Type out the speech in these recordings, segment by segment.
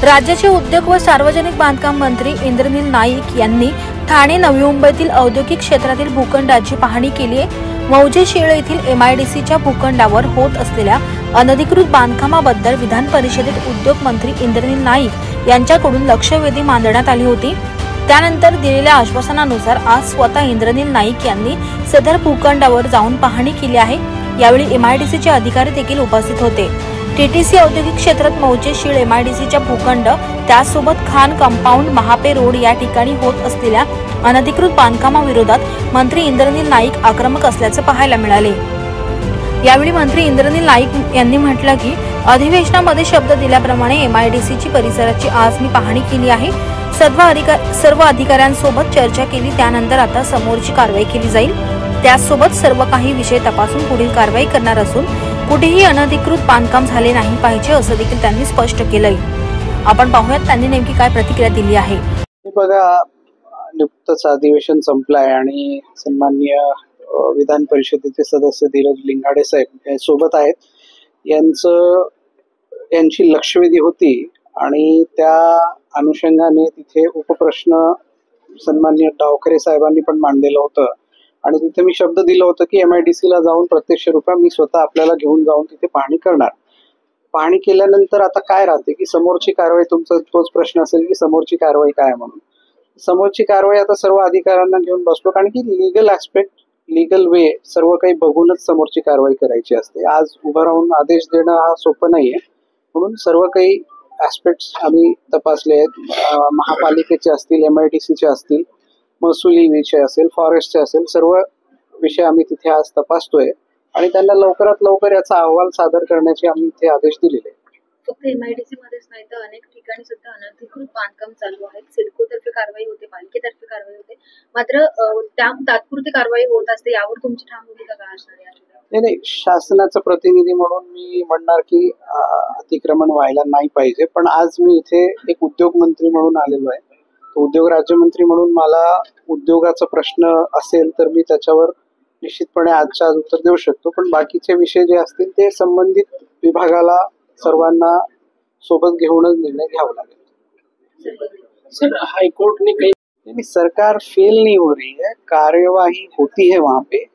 राज्याचे उद्योग व सार्वजनिक बांधकाम मंत्री इंद्रनील नाईक यांनी ठाणे नवी मुंबईतील औद्योगिक क्षेत्रातील भूखंडाची पाहणी केली आहे। मौजे शेळ येथील MIDCच्या भूखंडावर होत असलेल्या अनधिकृत बांधकामाबद्दल विधान परिषदेत उद्योग मंत्री इंद्रनील नाईक यांच्याकडून लक्षवेधी मांडण्यात आली होती। त्यानंतर दिलेल्या आश्वासनानुसार आज स्वतः इंद्रनील नाईक यांनी सदर भूखंडावर जाऊन पाहणी केली आहे। यावेळी MIDCचे अधिकारी देखील उपस्थित होते। TTC औद्योगिक क्षेत्रात मौजे शेळ MIDCच्या भूखंड त्यासोबत खान कंपाऊंड महापे रोड या ठिकाणी होत असलेल्या अनधिकृत बांधकामाविरोधात मंत्री इंद्रनील नाईक आक्रमक असल्याचे पाहायला मिळाले। यावेळी मंत्री इंद्रनील नाईक यांनी म्हटलं की अधिवेशनामध्ये शब्द दिल्याप्रमाणे MIDCची परिसराची आज मी पाहणी केली आहे। सर्व अधिकाऱ्यांसोबत चर्चा केली, त्यानंतर आता समोरची कारवाई केली जाईल। त्यासोबत सर्व काही विषय तपासून पुढील कारवाई करणार असून कुठेही अनधिकृत बांधकाम झाले नाही पाहिजे असं देखील त्यांनी स्पष्ट केलंय। आपण पाहूयात त्यांनी नेमकी काय प्रतिक्रिया दिली आहे। बघा, नुकतंच अधिवेशन संपलंय आणि सन्माननीय विधान परिषदेचे सदस्य धीरज लिंगाडे साहेब सोबत आहेत। यांची लक्षवेधी होती आणि त्या अनुषंगाने तिथे उपप्रश्न सन्माननीय डावखरे साहेबांनी पण मांडलेलं होतं आणि तिथे मी शब्द दिला होता की MIDCला जाऊन प्रत्यक्ष रूपात मी स्वतः आपल्याला घेऊन जाऊन तिथे पाहणी करणार। पाहणी केल्यानंतर आता काय राहते की समोरची कारवाई, तुमचा तोच प्रश्न असेल की समोरची कारवाई काय म्हणून। समोरची कारवाई आता सर्व अधिकाऱ्यांना घेऊन बसलो, कारण की लीगल ऍस्पेक्ट, लीगल वे सर्व काही बघूनच समोरची कारवाई करायची असते। आज उभं राहून आदेश देणं हा सोपं नाहीये, म्हणून सर्व काही ऍस्पेक्ट्स आम्ही तपासले आहेत। महापालिकेचे असतील, MIDCचे असतील, महसुली विषय असेल, फॉरेस्टचे असेल, सर्व विषय आम्ही तिथे आज तपासतोय आणि त्यांना लवकरात लवकर याचा अहवाल सादर करण्याचे आम्ही इथे आदेश दिलेले आहेत। फक्त MIDC मध्येच नाही तर अनेक ठिकाणी सुद्धा अनधिकृत बांधकाम चालू आहे। सिडको तर्फे कारवाई होते, पालिकेतर्फे कारवाई होते, मात्र तात्पुरती कारवाई होत असते। यावर तुमची ठाम भूमिका काय असणार आहे? नाही, शासनाचा प्रतिनिधी म्हणून मी म्हणणार की अतिक्रमण व्हायला नाही पाहिजे, पण आज मी इथे एक उद्योग मंत्री म्हणून आलेलो आहे। उद्योग राज्यमंत्री म्हणून मला उद्योगाचा प्रश्न असेल तर मी त्याच्यावर निश्चितपणे आजच्या आज उत्तर देऊ शकतो, पण बाकीचे विषय जे असतील ते संबंधित विभागाला सर्वांना सोबत घेऊनच निर्णय घ्यावा लागेल। सर, हाईकोर्ट ने कही सरकार फेल नहीं हो रही है, कार्यवाही होती है वहाँ पे।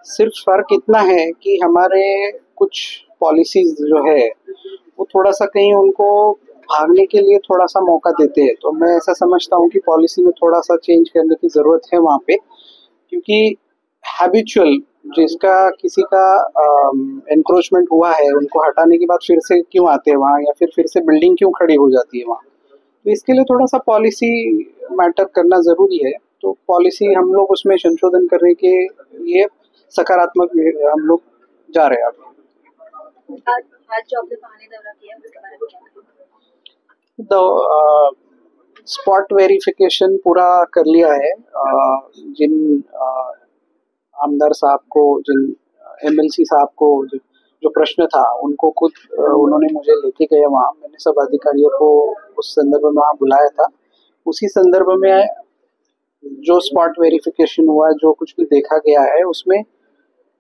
सिर्फ फर्क इतना है कि हमारे कुछ पॉलिसीज जो है वो थोड़ा सा कहीं उनको भागने के लिए थोड़ा सा मौका देते हैं, तो मैं ऐसा समझता हूँ कि पॉलिसी में थोड़ा सा चेंज करने की जरूरत है वहाँ पे, क्योंकि हैबिचुअल जिसका किसी का एनक्रोचमेंट हुआ है उनको हटाने के बाद फिर से क्यों आते हैं वहाँ, या फिर से बिल्डिंग क्यों खड़ी हो जाती है वहाँ। तो इसके लिए थोड़ा सा पॉलिसी मैटर करना जरूरी है। तो पॉलिसी हम लोग उसमें संशोधन करने के लिए सकारात्मक हम लोग जा रहे हैं। आज जो आपने पाहणी दौरा किया उसके बारे में क्या? स्पॉट वेरिफिकेशन पूरा कर लिया है। जिन आमदार साहब को, जिन MLC साहब को जो प्रश्न था उनको खुद उन्होंने मुझे लेके गए वहाँ। मैंने सब अधिकारियों को उस संदर्भ में वहाँ बुलाया था। उसी संदर्भ में जो स्पॉट वेरिफिकेशन हुआ, जो कुछ भी देखा गया है, उसमें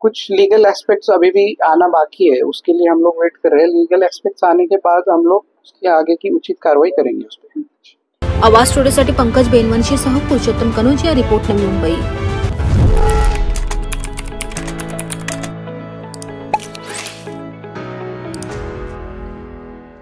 कुछ लीगल एस्पेक्ट्स अभी भी आना बाकी है, उसके लिए हम लोग वेट कर रहे हैं। लीगल एस्पेक्ट्स आने के बाद हम लोग उसके आगे की उचित कार्रवाई करेंगे उस पर। आवाज टुडेसाठी पंकज बेनवंशी सह पुरुषोत्तम कनोजिया, रिपोर्ट नवी मुंबई।